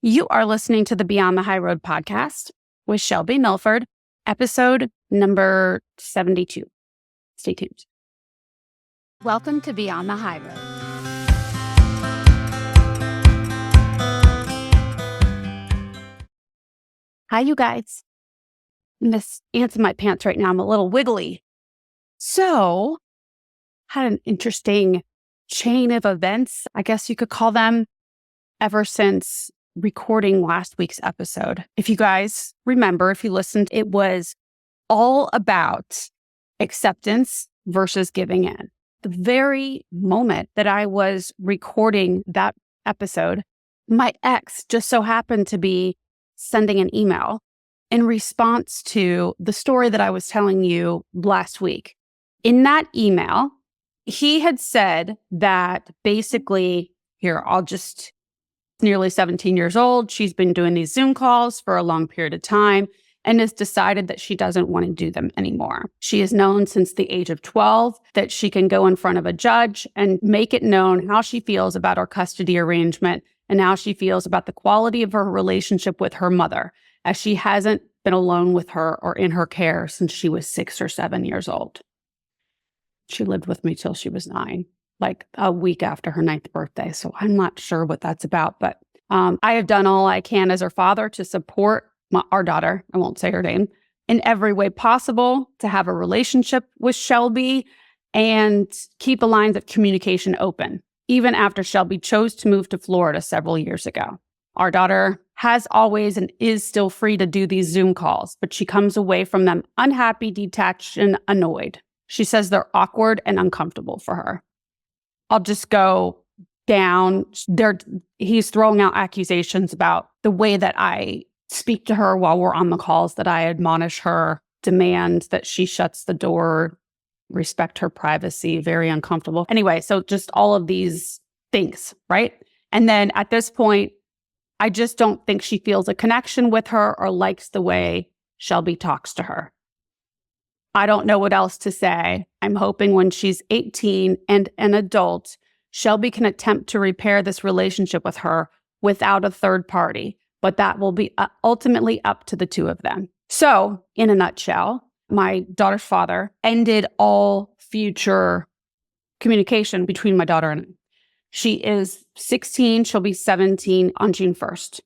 You are listening to the Beyond the High Road podcast with Shelby Milford, episode number 72. Stay tuned. Welcome to Beyond the High Road. Hi, you guys. This ants in my pants right now. I'm a little wiggly. So, had an interesting chain of events, I guess you could call them, ever since recording last week's episode. If you guys remember, if you listened, it was all about acceptance versus giving in. The very moment that I was recording that episode, my ex just so happened to be sending an email in response to the story that I was telling you last week. In that email, he had said that basically, nearly 17 years old. She's been doing these Zoom calls for a long period of time and has decided that she doesn't want to do them anymore. She has known since the age of 12 that she can go in front of a judge and make it known how she feels about our custody arrangement and how she feels about the quality of her relationship with her mother, as she hasn't been alone with her or in her care since she was 6 or 7 years old. She lived with me till she was 9. Like a week after her 9th birthday. So I'm not sure what that's about, but I have done all I can as her father to support our daughter, I won't say her name, in every way possible to have a relationship with Shelby and keep the lines of communication open, even after Shelby chose to move to Florida several years ago. Our daughter has always and is still free to do these Zoom calls, but she comes away from them unhappy, detached, and annoyed. She says they're awkward and uncomfortable for her. I'll just go down. He's throwing out accusations about the way that I speak to her while we're on the calls, that I admonish her, demand that she shuts the door, respect her privacy, very uncomfortable. Anyway, so just all of these things, right? And then at this point, I just don't think she feels a connection with her or likes the way Shelby talks to her. I don't know what else to say. I'm hoping when she's 18 and an adult, Shelby can attempt to repair this relationship with her without a third party, but that will be ultimately up to the two of them. So, in a nutshell, my daughter's father ended all future communication between my daughter and I. She is 16, she'll be 17 on June 1st.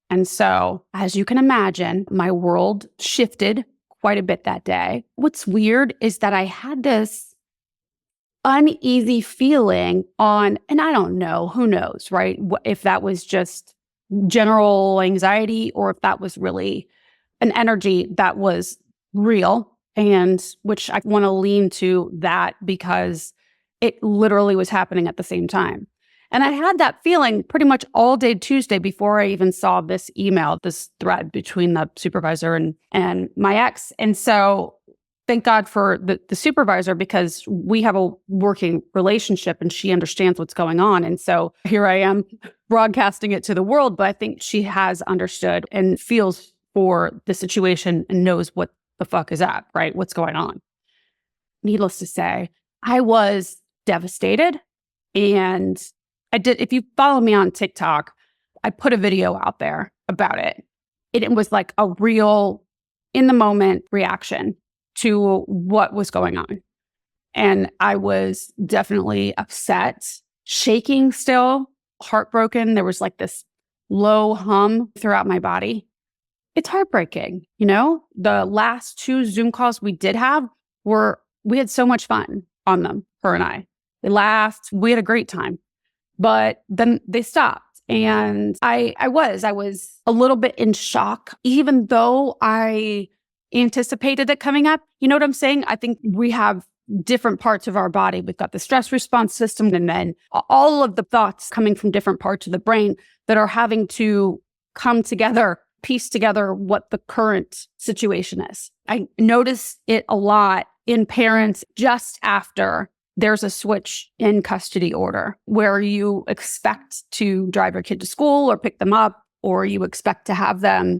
And so, as you can imagine, my world shifted quite a bit that day. What's weird is that I had this uneasy feeling and I don't know, who knows, right? If that was just general anxiety or if that was really an energy that was real, and which I want to lean to that because it literally was happening at the same time. And I had that feeling pretty much all day Tuesday before I even saw this email, this thread between the supervisor and my ex. And so thank God for the supervisor, because we have a working relationship and she understands what's going on. And so here I am broadcasting it to the world, but I think she has understood and feels for the situation and knows what the fuck is up, right? What's going on. Needless to say, I was devastated. And if you follow me on TikTok, I put a video out there about it. It was like a real in the moment reaction to what was going on. And I was definitely upset, shaking still, heartbroken. There was like this low hum throughout my body. It's heartbreaking. You know, the last 2 Zoom calls we did have we had so much fun on them, her and I. They laughed. We had a great time. But then they stopped. And I was a little bit in shock, even though I anticipated it coming up. You know what I'm saying? I think we have different parts of our body. We've got the stress response system, and then all of the thoughts coming from different parts of the brain that are having to come together, piece together what the current situation is. I notice it a lot in parents just after there's a switch in custody order where you expect to drive your kid to school or pick them up, or you expect to have them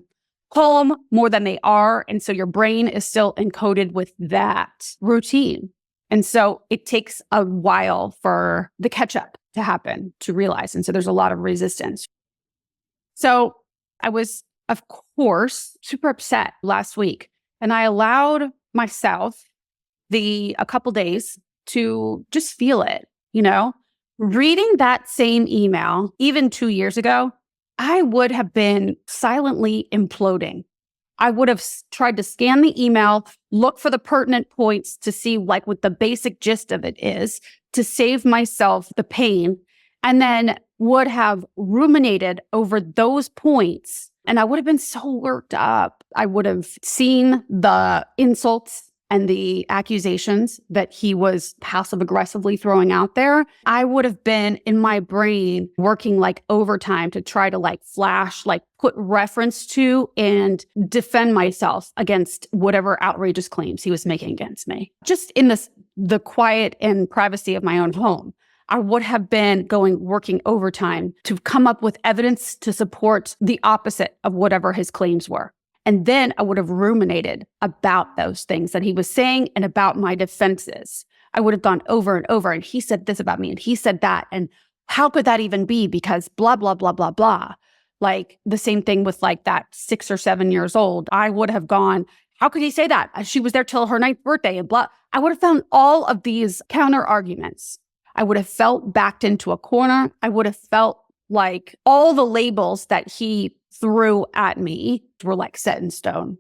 home more than they are. And so your brain is still encoded with that routine. And so it takes a while for the catch up to happen, to realize. And so there's a lot of resistance. So I was, of course, super upset last week. And I allowed myself a couple days to just feel it, Reading that same email, even 2 years ago, I would have been silently imploding. I would have tried to scan the email, look for the pertinent points to see like what the basic gist of it is, to save myself the pain, and then would have ruminated over those points. And I would have been so worked up. I would have seen the insults and the accusations that he was passive aggressively throwing out there. I would have been in my brain working like overtime to try to like flash, like put reference to and defend myself against whatever outrageous claims he was making against me. Just in the quiet and privacy of my own home. I would have been working overtime to come up with evidence to support the opposite of whatever his claims were. And then I would have ruminated about those things that he was saying and about my defenses. I would have gone over and over, and he said this about me, and he said that, and how could that even be? Because blah, blah, blah, blah, blah. Like the same thing with like that 6 or 7 years old. I would have gone, how could he say that? She was there till her 9th birthday and blah. I would have found all of these counter arguments. I would have felt backed into a corner. I would have felt like all the labels that he threw at me were like set in stone,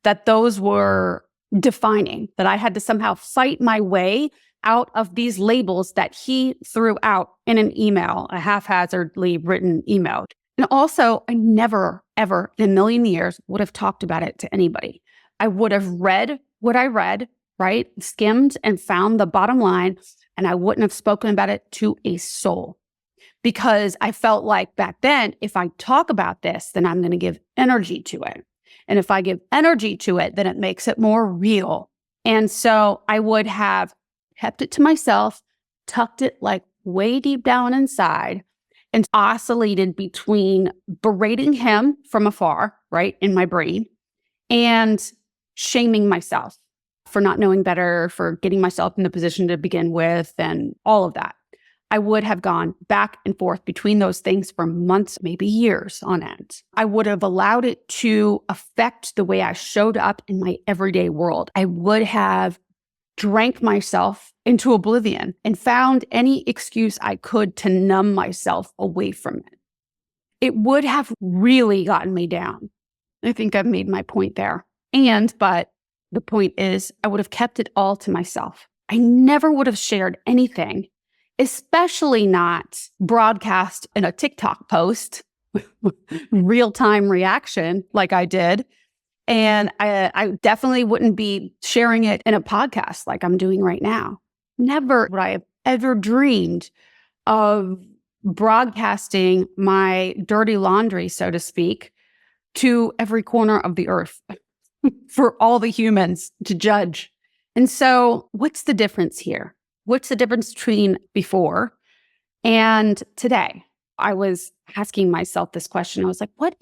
that those were defining, that I had to somehow fight my way out of these labels that he threw out in an email, a haphazardly written email. And also, I never, ever in a million years would have talked about it to anybody. I would have read what I read, right? Skimmed and found the bottom line, and I wouldn't have spoken about it to a soul. Because I felt like back then, if I talk about this, then I'm going to give energy to it. And if I give energy to it, then it makes it more real. And so I would have kept it to myself, tucked it like way deep down inside, and oscillated between berating him from afar, right, in my brain, and shaming myself for not knowing better, for getting myself in the position to begin with, and all of that. I would have gone back and forth between those things for months, maybe years on end. I would have allowed it to affect the way I showed up in my everyday world. I would have drank myself into oblivion and found any excuse I could to numb myself away from it. It would have really gotten me down. I think I've made my point there. But the point is, I would have kept it all to myself. I never would have shared anything, especially not broadcast in a TikTok post, real-time reaction like I did. And I definitely wouldn't be sharing it in a podcast like I'm doing right now. Never would I have ever dreamed of broadcasting my dirty laundry, so to speak, to every corner of the earth for all the humans to judge. And so what's the difference here? What's the difference between before and today? I was asking myself this question. I was like, what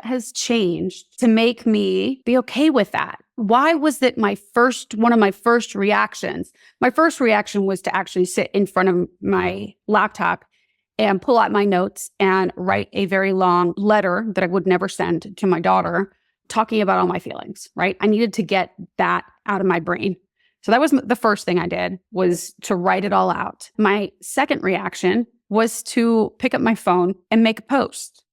has changed to make me be okay with that? Why was it one of my first reactions? My first reaction was to actually sit in front of my laptop and pull out my notes and write a very long letter that I would never send to my daughter, talking about all my feelings, right? I needed to get that out of my brain. So that was the first thing I did, was to write it all out. My second reaction was to pick up my phone and make a post,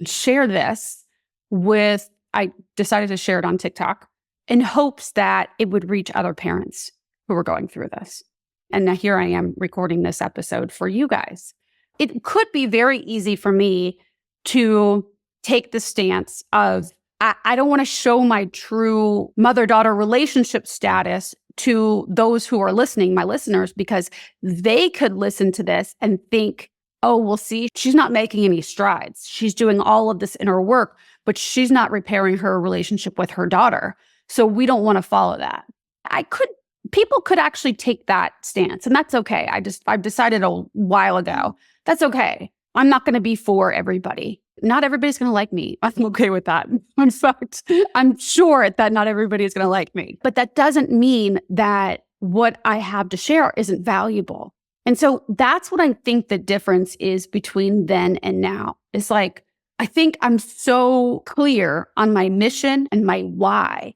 share this I decided to share it on TikTok in hopes that it would reach other parents who were going through this. And now here I am recording this episode for you guys. It could be very easy for me to take the stance of, I don't want to show my true mother-daughter relationship status to those who are listening, my listeners, because they could listen to this and think, oh, well, see, she's not making any strides. She's doing all of this inner work, but she's not repairing her relationship with her daughter. So we don't want to follow that. People could actually take that stance, and that's okay. I've decided a while ago, that's okay. I'm not going to be for everybody. Not everybody's going to like me. I'm okay with that. In fact, I'm sure that not everybody is going to like me. But that doesn't mean that what I have to share isn't valuable. And so that's what I think the difference is between then and now. It's like, I think I'm so clear on my mission and my why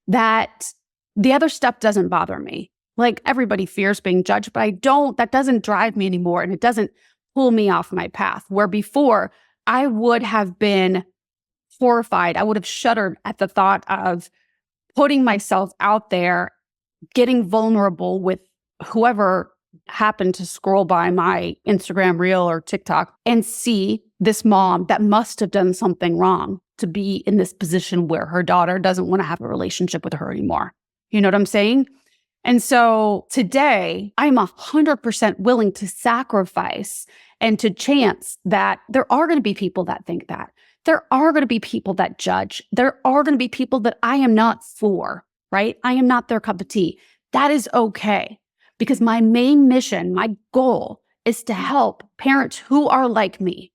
that the other stuff doesn't bother me. Like everybody fears being judged, but that doesn't drive me anymore. And it doesn't pull me off my path. Where before I would have been horrified. I would have shuddered at the thought of putting myself out there, getting vulnerable with whoever happened to scroll by my Instagram reel or TikTok and see this mom that must have done something wrong to be in this position where her daughter doesn't want to have a relationship with her anymore. You know what I'm saying? And so today, I'm 100% willing to sacrifice and to chance that there are going to be people that think that. There are going to be people that judge. There are going to be people that I am not for, right? I am not their cup of tea. That is okay. Because my main mission, my goal is to help parents who are like me,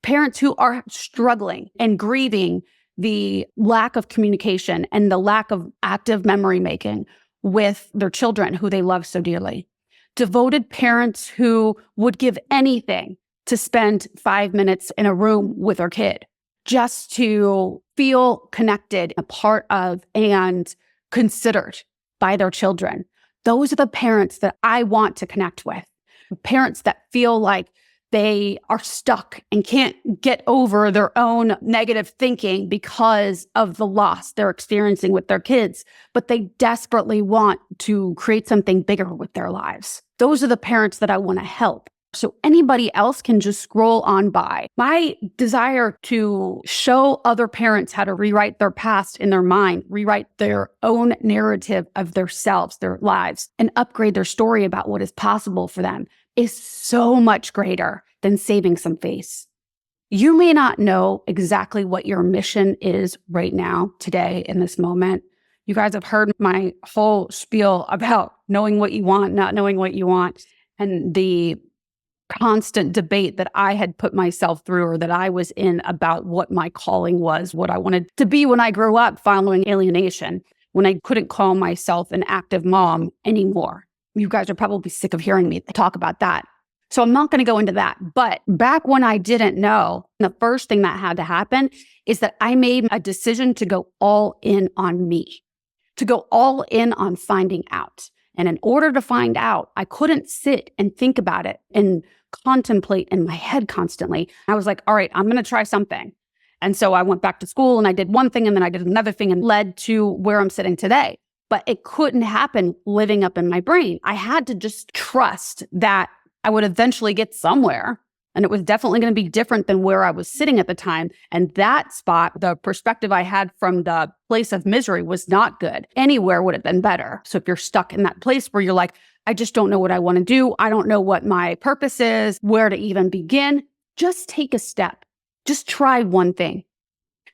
parents who are struggling and grieving the lack of communication and the lack of active memory making with their children who they love so dearly. Devoted parents who would give anything to spend 5 minutes in a room with their kid just to feel connected, a part of, and considered by their children. Those are the parents that I want to connect with. Parents that feel like they are stuck and can't get over their own negative thinking because of the loss they're experiencing with their kids, but they desperately want to create something bigger with their lives. Those are the parents that I want to help. So anybody else can just scroll on by. My desire to show other parents how to rewrite their past in their mind, rewrite their own narrative of themselves, their lives, and upgrade their story about what is possible for them is so much greater than saving some face. You may not know exactly what your mission is right now, today, in this moment. You guys have heard my whole spiel about knowing what you want, not knowing what you want, and the constant debate that I had put myself through or that I was in about what my calling was, what I wanted to be when I grew up following alienation, when I couldn't call myself an active mom anymore. You guys are probably sick of hearing me talk about that. So I'm not going to go into that. But back when I didn't know, the first thing that had to happen is that I made a decision to go all in on me, to go all in on finding out. And in order to find out, I couldn't sit and think about it and contemplate in my head constantly. I was like, all right, I'm going to try something. And so I went back to school and I did one thing and then I did another thing and led to where I'm sitting today. But it couldn't happen living up in my brain. I had to just trust that I would eventually get somewhere. And it was definitely going to be different than where I was sitting at the time. And that spot, the perspective I had from the place of misery was not good. Anywhere would have been better. So if you're stuck in that place where you're like, I just don't know what I want to do. I don't know what my purpose is, where to even begin. Just take a step. Just try one thing.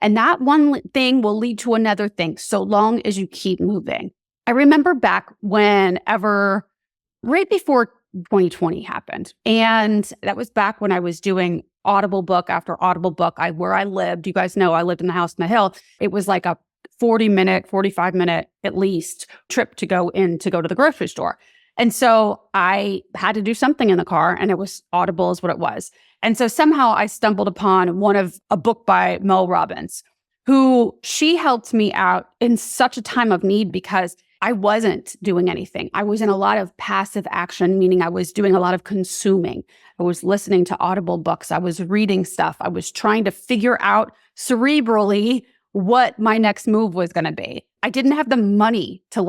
And that one thing will lead to another thing so long as you keep moving. I remember back whenever, right before 2020 happened. And that was back when I was doing Audible book after Audible book. Where I lived, you guys know I lived in the house on the hill. It was like a 40-minute, 45-minute at least trip to go to the grocery store. And so I had to do something in the car and it was Audible is what it was. And so somehow I stumbled upon a book by Mel Robbins, who she helped me out in such a time of need because I wasn't doing anything. I was in a lot of passive action, meaning I was doing a lot of consuming. I was listening to Audible books. I was reading stuff. I was trying to figure out cerebrally what my next move was going to be. I didn't have the money to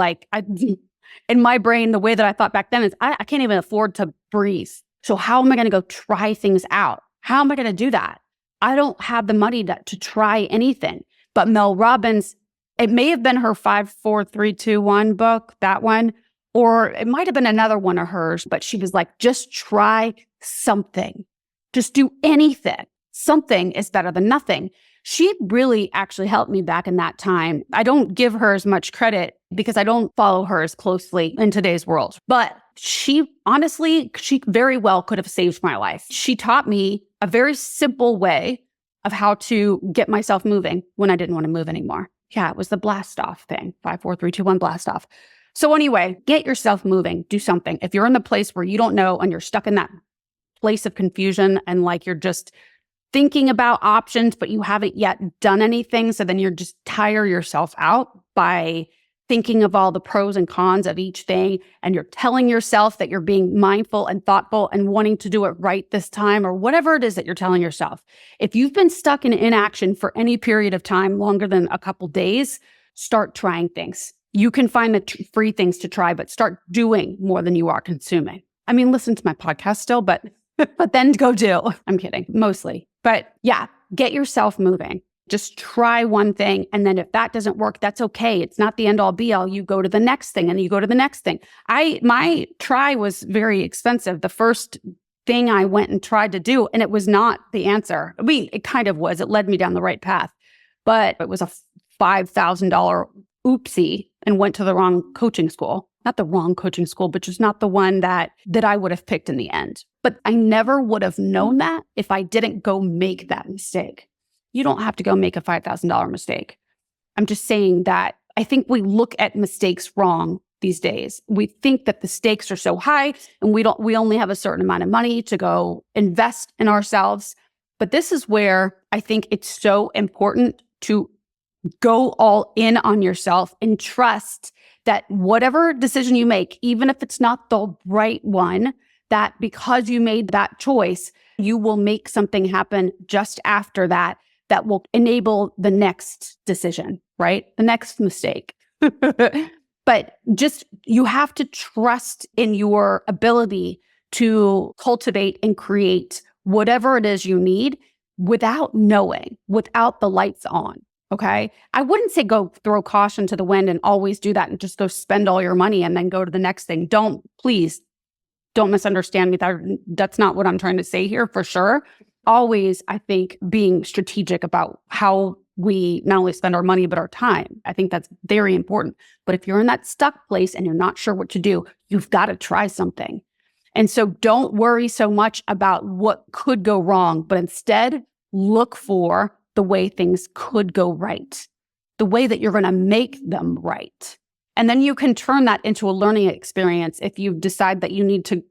in my brain, the way that I thought back then is I can't even afford to breathe. So how am I going to go try things out? How am I going to do that? I don't have the money to try anything. But Mel Robbins, it may have been her 5, 4, 3, 2, 1 book, that one, or it might have been another one of hers, but she was like, just try something. Just do anything. Something is better than nothing. She really actually helped me back in that time. I don't give her as much credit because I don't follow her as closely in today's world. But she very well could have saved my life. She taught me a very simple way of how to get myself moving when I didn't want to move anymore. Yeah, it was the blast off thing. 5, 4, 3, 2, 1, blast off. So anyway, get yourself moving. Do something. If you're in the place where you don't know and you're stuck in that place of confusion and like you're just thinking about options, but you haven't yet done anything. So then you're just tire yourself out by thinking of all the pros and cons of each thing. And you're telling yourself that you're being mindful and thoughtful and wanting to do it right this time, or whatever it is that you're telling yourself. If you've been stuck in inaction for any period of time longer than a couple days, start trying things. You can find the free things to try, but start doing more than you are consuming. I mean, listen to my podcast still, but then go do. I'm kidding, mostly. But yeah, get yourself moving. Just try one thing. And then if that doesn't work, that's okay. It's not the end all be all. You go to the next thing and you go to the next thing. My try was very expensive. The first thing I went and tried to do, and it was not the answer. I mean, it kind of was. It led me down the right path, but it was a $5,000 oopsie and went to the wrong coaching school. Not the wrong coaching school, but just not the one that I would have picked in the end. But I never would have known that if I didn't go make that mistake. You don't have to go make a $5,000 mistake. I'm just saying that I think we look at mistakes wrong these days. We think that the stakes are so high and we only have a certain amount of money to go invest in ourselves. But this is where I think it's so important to go all in on yourself and trust that whatever decision you make, even if it's not the right one, that because you made that choice, you will make something happen just after that will enable the next decision, right? The next mistake. But just, you have to trust in your ability to cultivate and create whatever it is you need without knowing, without the lights on. Okay. I wouldn't say go throw caution to the wind and always do that and just go spend all your money and then go to the next thing. Please don't misunderstand me. That's not what I'm trying to say here for sure. Always, I think, being strategic about how we not only spend our money, but our time. I think that's very important. But if you're in that stuck place and you're not sure what to do, you've got to try something. And so don't worry so much about what could go wrong, but instead look for the way things could go right, the way that you're going to make them right. And then you can turn that into a learning experience if you decide that you need to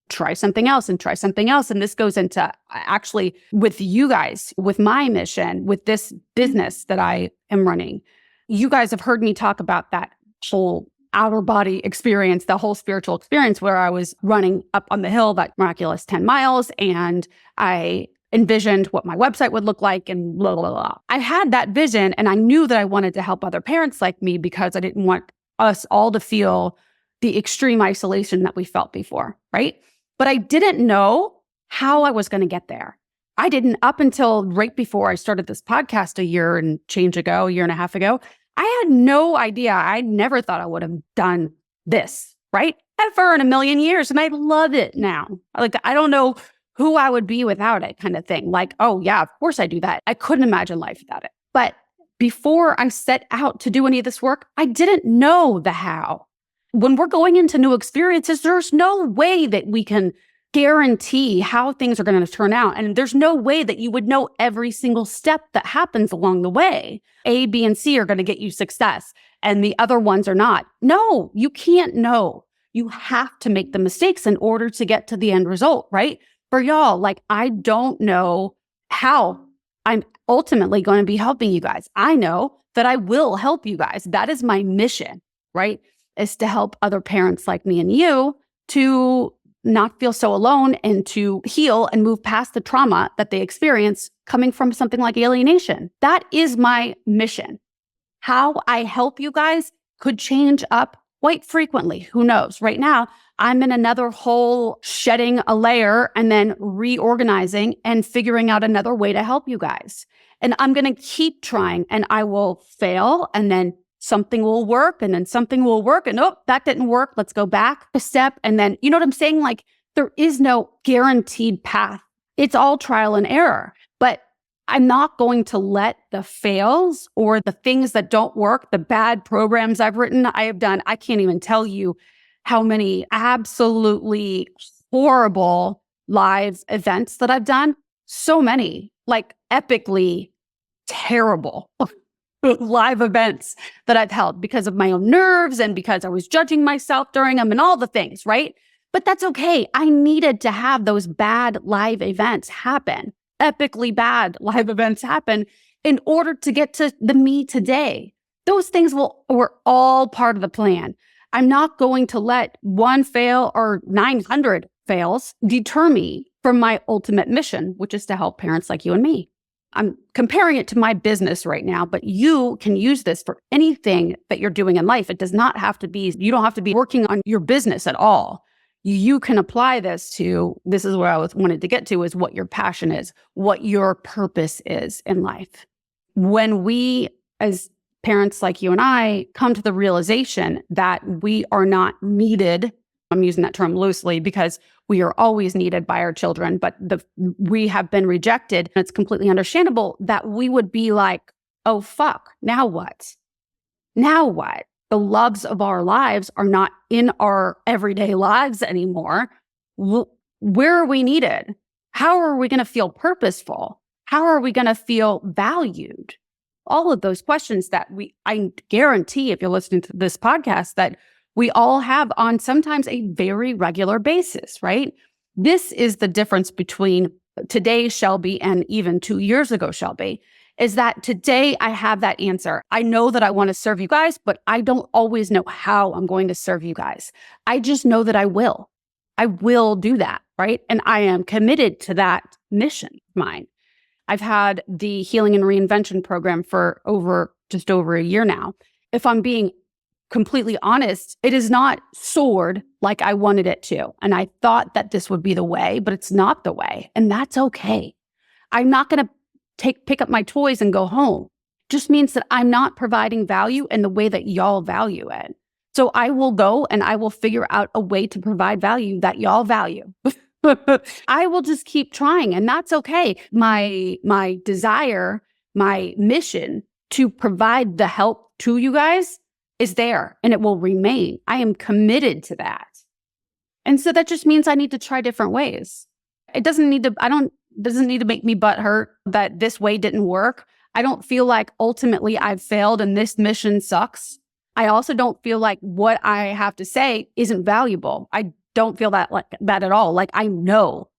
try something else and try something else. And this goes into actually with you guys, with my mission, with this business that I am running. You guys have heard me talk about that whole outer body experience, the whole spiritual experience where I was running up on the hill, that miraculous 10 miles. And I envisioned what my website would look like and blah, blah, blah. I had that vision and I knew that I wanted to help other parents like me because I didn't want us all to feel the extreme isolation that we felt before, right? But I didn't know how I was going to get there. I didn't up until right before I started this podcast a year and a half ago. I had no idea. I never thought I would have done this, right? Ever in a million years. And I love it now. Like, I don't know who I would be without it kind of thing. Like, oh yeah, of course I do that. I couldn't imagine life without it. But before I set out to do any of this work, I didn't know the how. When we're going into new experiences, there's no way that we can guarantee how things are going to turn out. And there's no way that you would know every single step that happens along the way. A, B, and C are going to get you success, and the other ones are not. No, you can't know. You have to make the mistakes in order to get to the end result, right? For y'all, like, I don't know how I'm ultimately going to be helping you guys. I know that I will help you guys. That is my mission, right? Is to help other parents like me and you to not feel so alone and to heal and move past the trauma that they experience coming from something like alienation. That is my mission. How I help you guys could change up quite frequently. Who knows? Right now, I'm in another whole shedding a layer and then reorganizing and figuring out another way to help you guys. And I'm going to keep trying and I will fail and then something will work and then something will work and oh, that didn't work. Let's go back a step. And then, you know what I'm saying? Like, there is no guaranteed path. It's all trial and error. But I'm not going to let the fails or the things that don't work, the bad programs I've written, I have done. I can't even tell you how many absolutely horrible live events that I've done. So many, like epically terrible live events that I've held because of my own nerves and because I was judging myself during them and all the things, right? But that's okay. I needed to have those bad live events happen. epically bad life events happen in order to get to the me today. Those things were all part of the plan. I'm not going to let one fail or 900 fails deter me from my ultimate mission, which is to help parents like you and me. I'm comparing it to my business right now, but you can use this for anything that you're doing in life. It does not have to be, you don't have to be working on your business at all. You can apply this to, this is where I wanted to get to, is what your passion is, what your purpose is in life. When we, as parents like you and I, come to the realization that we are not needed, I'm using that term loosely because we are always needed by our children, but we have been rejected. And it's completely understandable that we would be like, oh, fuck, now what? Now what? The loves of our lives are not in our everyday lives anymore. Where are we needed? How are we going to feel purposeful? How are we going to feel valued? All of those questions that I guarantee if you're listening to this podcast, that we all have on sometimes a very regular basis, right? This is the difference between today's Shelby and even 2 years ago Shelby, is that today I have that answer. I know that I want to serve you guys, but I don't always know how I'm going to serve you guys. I just know that I will. I will do that, right? And I am committed to that mission of mine. I've had the Healing and Reinvention program for just over a year now. If I'm being completely honest, it is not soared like I wanted it to. And I thought that this would be the way, but it's not the way. And that's okay. I'm not going to pick up my toys and go home. Just means that I'm not providing value in the way that y'all value it. So I will go and I will figure out a way to provide value that y'all value. I will just keep trying, and that's okay. My desire, my mission to provide the help to you guys is there, and it will remain. I am committed to that. And so that just means I need to try different ways. It doesn't need to make me butthurt that this way didn't work. I don't feel like ultimately I've failed and this mission sucks. I also don't feel like what I have to say isn't valuable. I don't feel that at all. Like, I know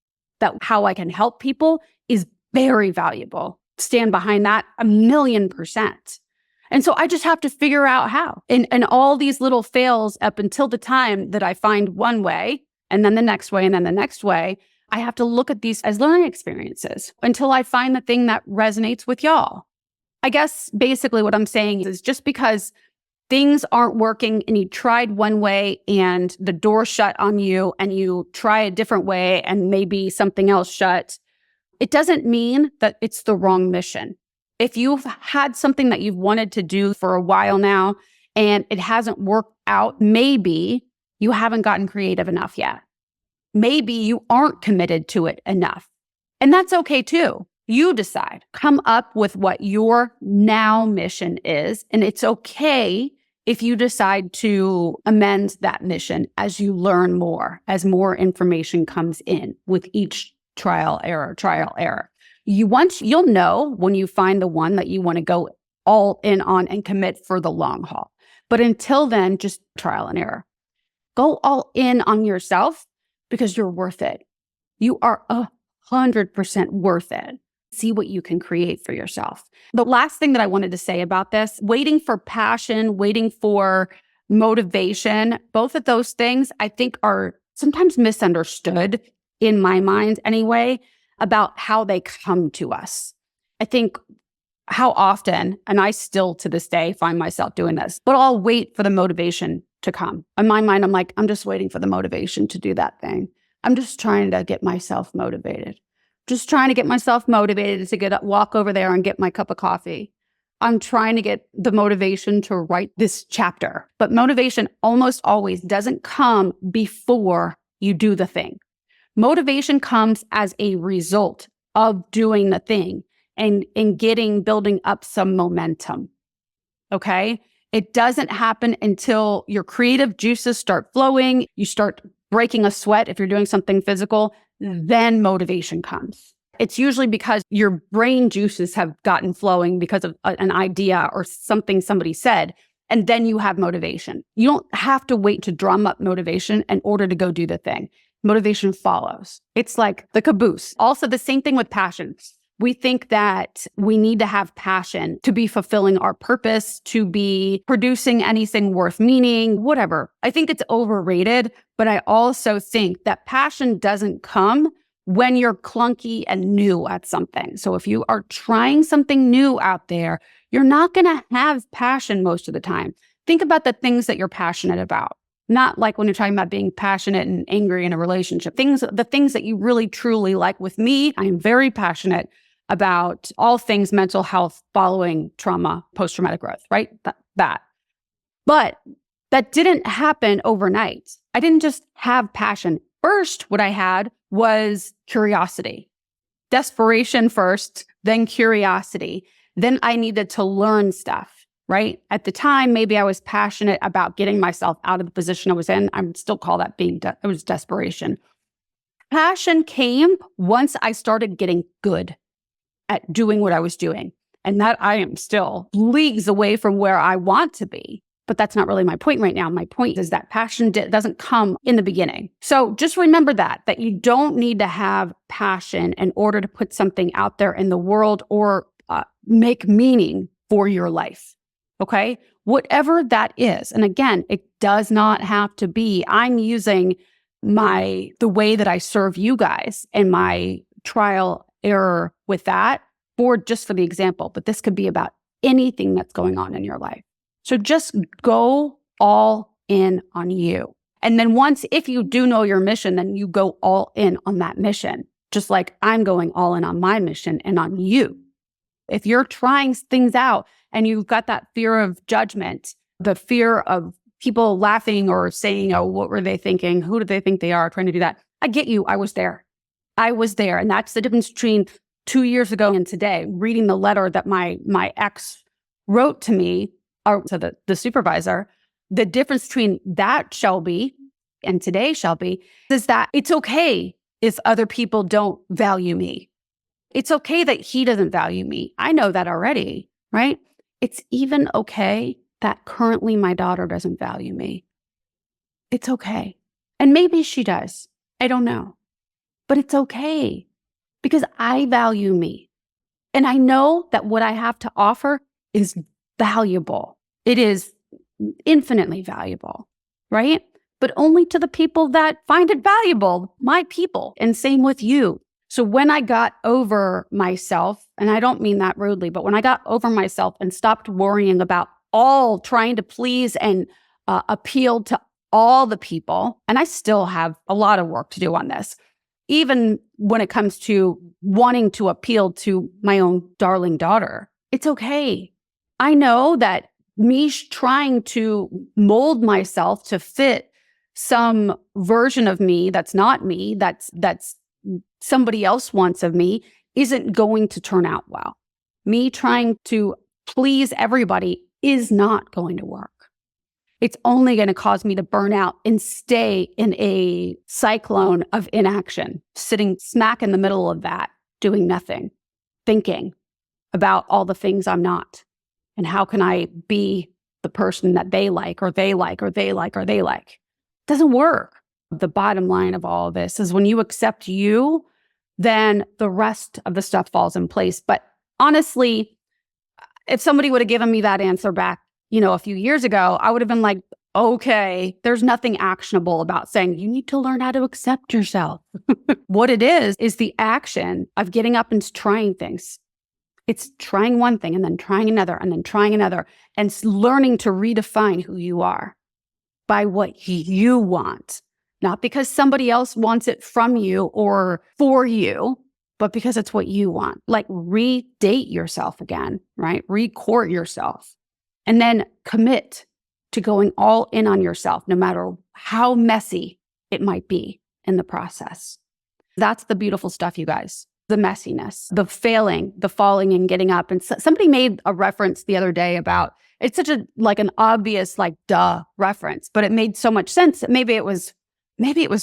that how I can help people is very valuable. Stand behind that 1,000,000%. And so I just have to figure out how. And all these little fails up until the time that I find one way, and then the next way, and then the next way, I have to look at these as learning experiences until I find the thing that resonates with y'all. I guess basically what I'm saying is just because things aren't working and you tried one way and the door shut on you and you try a different way and maybe something else shut, it doesn't mean that it's the wrong mission. If you've had something that you've wanted to do for a while now and it hasn't worked out, maybe you haven't gotten creative enough yet. Maybe you aren't committed to it enough. And that's okay too. You decide. Come up with what your now mission is. And it's okay if you decide to amend that mission as you learn more, as more information comes in with each trial, error. You'll know when you find the one that you want to go all in on and commit for the long haul. But until then, just trial and error. Go all in on yourself because you're worth it. You are 100% worth it. See what you can create for yourself. The last thing that I wanted to say about this, waiting for passion, waiting for motivation, both of those things I think are sometimes misunderstood in my mind anyway, about how they come to us. I think how often, and I still to this day find myself doing this, but I'll wait for the motivation to come. In my mind, I'm like, I'm just waiting for the motivation to do that thing. I'm just trying to get myself motivated. Just trying to get myself motivated to walk over there and get my cup of coffee. I'm trying to get the motivation to write this chapter. But motivation almost always doesn't come before you do the thing. Motivation comes as a result of doing the thing and building up some momentum. Okay? It doesn't happen until your creative juices start flowing, you start breaking a sweat if you're doing something physical, then motivation comes. It's usually because your brain juices have gotten flowing because of an idea or something somebody said, and then you have motivation. You don't have to wait to drum up motivation in order to go do the thing. motivation follows. It's like the caboose. Also, the same thing with passion. We think that we need to have passion to be fulfilling our purpose, to be producing anything worth meaning, whatever. I think it's overrated, but I also think that passion doesn't come when you're clunky and new at something. So if you are trying something new out there, you're not going to have passion most of the time. Think about the things that you're passionate about. Not like when you're talking about being passionate and angry in a relationship. The things that you really truly like. With me, I am very passionate about all things mental health following trauma, post-traumatic growth, right? That. But that didn't happen overnight. I didn't just have passion. First, what I had was curiosity. Desperation first, then curiosity. Then I needed to learn stuff, right? At the time, maybe I was passionate about getting myself out of the position I was in. I would still call that it was desperation. Passion came once I started getting good at doing what I was doing. And that I am still leagues away from where I want to be. But that's not really my point right now. My point is that passion doesn't come in the beginning. So just remember that you don't need to have passion in order to put something out there in the world or make meaning for your life. Okay? Whatever that is. And again, it does not have to be, I'm using the way that I serve you guys and my trial error with that for the example, but this could be about anything that's going on in your life. So just go all in on you. And then if you do know your mission, then you go all in on that mission, just like I'm going all in on my mission and on you. If you're trying things out and you've got that fear of judgment, the fear of people laughing or saying, oh, what were they thinking? Who do they think they are trying to do that? I get you. I was there. And that's the difference between 2 years ago and today. Reading the letter that my ex wrote to me, or to the supervisor, the difference between that Shelby and today Shelby is that it's okay if other people don't value me. It's okay that he doesn't value me. I know that already, right? It's even okay that currently my daughter doesn't value me. It's okay. And maybe she does. I don't know. But it's okay because I value me. And I know that what I have to offer is valuable. It is infinitely valuable, right? But only to the people that find it valuable, my people. And same with you. So when I got over myself, and I don't mean that rudely, but when I got over myself and stopped worrying about trying to please and appeal to all the people, and I still have a lot of work to do on this, even when it comes to wanting to appeal to my own darling daughter, it's okay. I know that me trying to mold myself to fit some version of me that's not me, that's somebody else wants of me, isn't going to turn out well. Me trying to please everybody is not going to work. It's only going to cause me to burn out and stay in a cyclone of inaction, sitting smack in the middle of that, doing nothing, thinking about all the things I'm not. And how can I be the person that they like, or they like, or they like, or they like? It doesn't work. The bottom line of all of this is when you accept you, then the rest of the stuff falls in place. But honestly, if somebody would have given me that answer back, a few years ago, I would have been like, okay, there's nothing actionable about saying you need to learn how to accept yourself. What it is the action of getting up and trying things. It's trying one thing and then trying another and then trying another and learning to redefine who you are by what you want. Not because somebody else wants it from you or for you, but because it's what you want. Like redate yourself again, right? Recourt yourself. And then commit to going all in on yourself, no matter how messy it might be in the process. That's the beautiful stuff, you guys. The messiness, the failing, the falling and getting up. And somebody made a reference the other day about, it's such an obvious, duh reference, but it made so much sense that maybe it was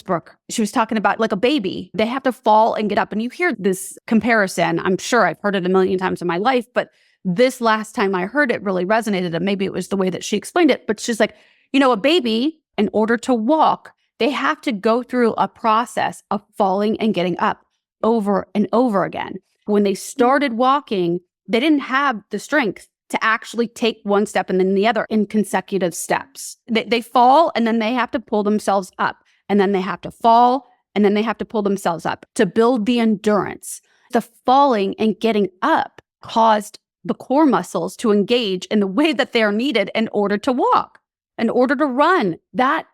Brooke. She was talking about like a baby. They have to fall and get up. And you hear this comparison. I'm sure I've heard it a million times in my life, but this last time I heard it really resonated. And maybe it was the way that she explained it. But she's like, a baby, in order to walk, They have to go through a process of falling and getting up over and over again. When they started walking, they didn't have the strength to actually take one step and then the other in consecutive steps. They fall and then they have to pull themselves up, and then they have to fall and then they have to pull themselves up to build the endurance. The falling and getting up caused the core muscles to engage in the way that they are needed in order to walk, in order to run. That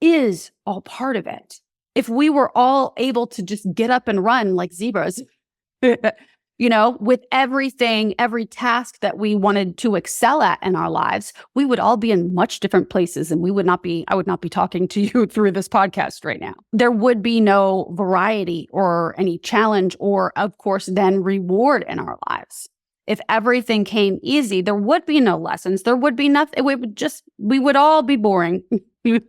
is all part of it. If we were all able to just get up and run like zebras, with everything, every task that we wanted to excel at in our lives, we would all be in much different places, and I would not be talking to you through this podcast right now. There would be no variety or any challenge or, of course, then reward in our lives. If everything came easy, there would be no lessons. There would be nothing. We would all be boring. We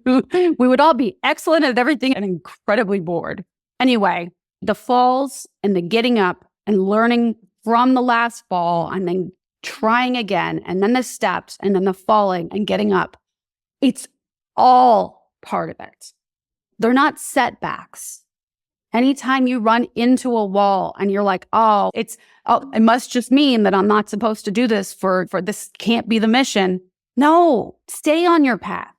would all be excellent at everything and incredibly bored. Anyway, the falls and the getting up and learning from the last fall and then trying again, and then the steps and then the falling and getting up, it's all part of it. They're not setbacks. Anytime you run into a wall and you're like, it must just mean that I'm not supposed to do this for this can't be the mission. No, stay on your path.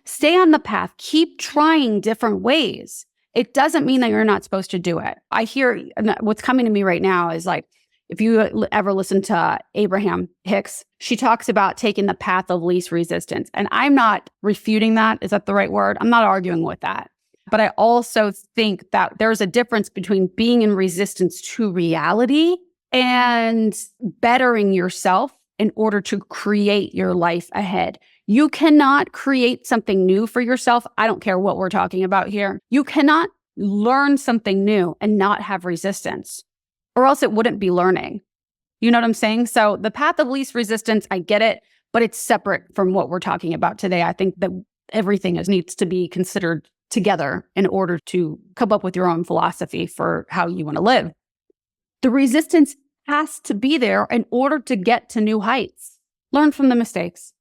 Stay on the path. Keep trying different ways. It doesn't mean that you're not supposed to do it. I hear what's coming to me right now is like, if you ever listen to Abraham Hicks, she talks about taking the path of least resistance. And I'm not refuting that. Is that the right word? I'm not arguing with that. But I also think that there's a difference between being in resistance to reality and bettering yourself in order to create your life ahead. You cannot create something new for yourself. I don't care what we're talking about here. You cannot learn something new and not have resistance, or else it wouldn't be learning. You know what I'm saying? So the path of least resistance, I get it, but it's separate from what we're talking about today. I think that everything needs to be considered together in order to come up with your own philosophy for how you want to live. The resistance has to be there in order to get to new heights. Learn from the mistakes.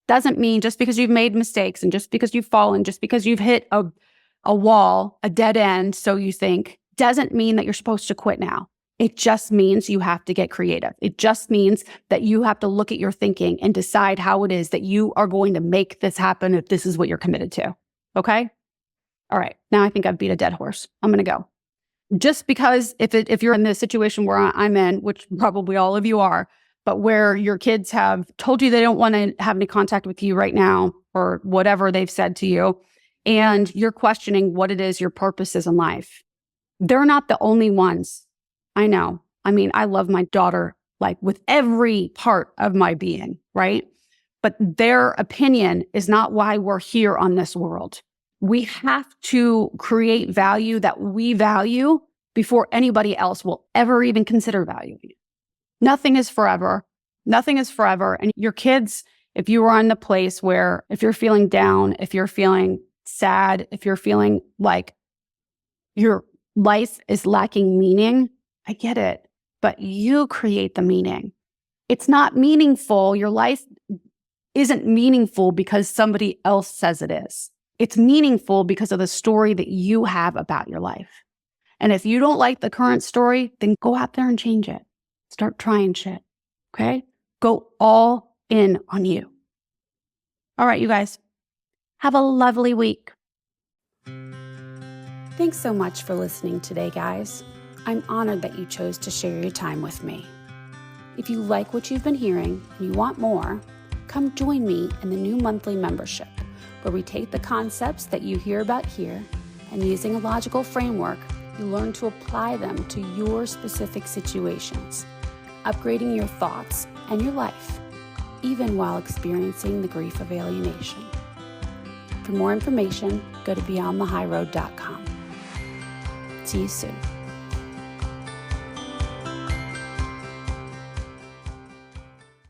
Doesn't mean just because you've made mistakes and just because you've fallen, just because you've hit a wall, a dead end, so you think, doesn't mean that you're supposed to quit now. It just means you have to get creative. It just means that you have to look at your thinking and decide how it is that you are going to make this happen if this is what you're committed to. Okay? All right. Now I think I've beat a dead horse. I'm going to go. Just because if you're in the situation where I'm in, which probably all of you are, but where your kids have told you they don't want to have any contact with you right now or whatever they've said to you, and you're questioning what it is your purpose is in life. They're not the only ones. I know. I mean, I love my daughter like with every part of my being, right? But their opinion is not why we're here on this world. We have to create value that we value before anybody else will ever even consider valuing it. Nothing is forever. Nothing is forever. And your kids, if you are in the place where if you're feeling down, if you're feeling sad, if you're feeling like your life is lacking meaning, I get it. But you create the meaning. It's not meaningful. Your life isn't meaningful because somebody else says it is. It's meaningful because of the story that you have about your life. And if you don't like the current story, then go out there and change it. Start trying shit, okay? Go all in on you. All right, you guys, have a lovely week. Thanks so much for listening today, guys. I'm honored that you chose to share your time with me. If you like what you've been hearing and you want more, come join me in the new monthly membership, where we take the concepts that you hear about here and using a logical framework, you learn to apply them to your specific situations, upgrading your thoughts and your life, even while experiencing the grief of alienation. For more information, go to beyondthehighroad.com. See you soon.